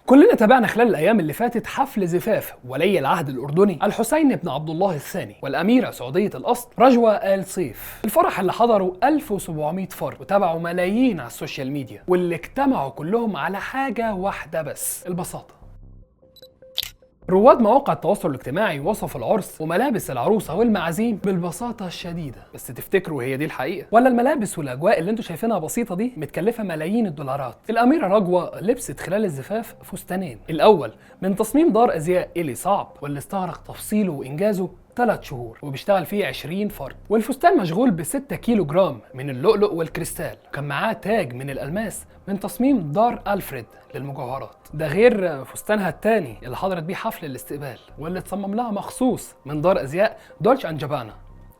كلنا تابعنا خلال الايام اللي فاتت حفل زفاف ولي العهد الاردني الحسين بن عبد الله الثاني والاميره سعوديه الاصل رجوة آل سيف. الفرح اللي حضروا 1700 فرد وتابعوا ملايين على السوشيال ميديا، واللي اجتمعوا كلهم على حاجه واحده بس: البساطه. رواد مواقع التواصل الاجتماعي وصفوا العرس وملابس العروسه والمعازيم بالبساطه الشديده. بس تفتكروا هي دي الحقيقه، ولا الملابس والاجواء اللي انتوا شايفينها بسيطه دي متكلفه ملايين الدولارات؟ الاميره رجوة لبست خلال الزفاف فستانين، الاول من تصميم دار ازياء إلي صعب واللي استغرق تفصيله وانجازه 3 شهور وبيشتغل فيه 20 فرد، والفستان مشغول ب 6 كيلو جرام من اللؤلؤ والكريستال، وكان معاه تاج من الالماس من تصميم دار ألفريد للمجوهرات. ده غير فستانها الثاني اللي حضرت بيه حفل الاستقبال واللي اتصمم لها مخصوص من دار ازياء دولتشي اند جابانا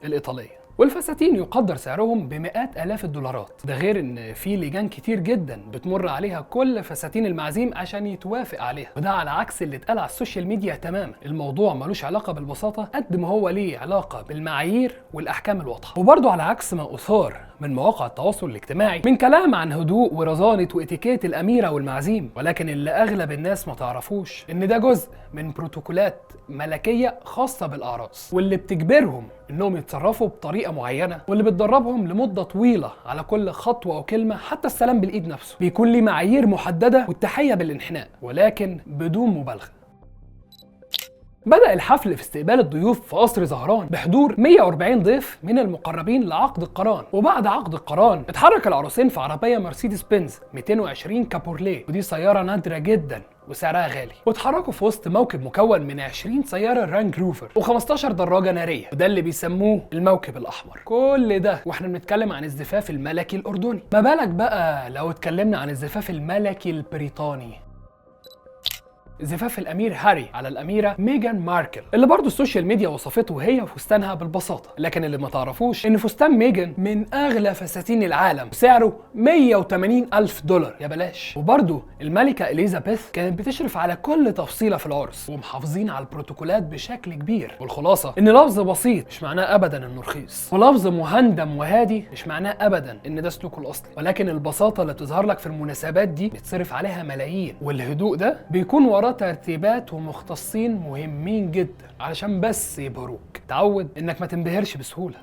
الايطاليه. والفساتين يقدر سعرهم بمئات آلاف الدولارات. ده غير ان في لجان كتير جدا بتمر عليها كل فساتين المعازيم عشان يتوافق عليها، وده على عكس اللي اتقال على السوشيال ميديا تماما. الموضوع ملوش علاقه بالبساطه قد ما هو ليه علاقه بالمعايير والاحكام الواضحه. وبرضه على عكس ما اثار من مواقع التواصل الاجتماعي من كلام عن هدوء ورزانه واتيكيت الاميره والمعازيم، ولكن اللي اغلب الناس ما تعرفوش ان ده جزء من بروتوكولات ملكيه خاصه بالاعراس، واللي بتجبرهم انهم يتصرفوا بطريقه معينه، واللي بتدربهم لمده طويله على كل خطوه وكلمه. حتى السلام بالايد نفسه بيكون ليه معايير محدده، والتحيه بالانحناء، ولكن بدون مبالغه. بدأ الحفل في استقبال الضيوف في قصر زهران بحضور 140 ضيف من المقربين لعقد القران، وبعد عقد القران اتحرك العروسين في عربية مرسيدس بنز 220 كابورليه، ودي سيارة نادرة جدا وسعرها غالي، واتحركوا في وسط موكب مكون من 20 سيارة رانج روفر و15 دراجة نارية، وده اللي بيسموه الموكب الأحمر. كل ده واحنا بنتكلم عن الزفاف الملكي الأردني. ما بالك بقى لو اتكلمنا عن الزفاف الملكي البريطاني، زفاف الامير هاري على الاميره ميغان ماركل، اللي برضه السوشيال ميديا وصفته هي وفستانها بالبساطه. لكن اللي ما تعرفوش ان فستان ميغان من اغلى فساتين العالم، سعره 180 الف دولار يا بلاش. وبرضه الملكه اليزابيث كانت بتشرف على كل تفصيله في العرس، ومحافظين على البروتوكولات بشكل كبير. والخلاصه ان لفظ بسيط مش معناه ابدا انه رخيص، ولفظ مهندم وهادي مش معناه ابدا ان ده سلوكه الاصلي. ولكن البساطه اللي بتظهر لك في المناسبات دي بتصرف عليها ملايين، والهدوء ده بيكون وراه ترتيبات ومختصين مهمين جدا علشان بس يبهروك. تعود انك ما تنبهرش بسهولة.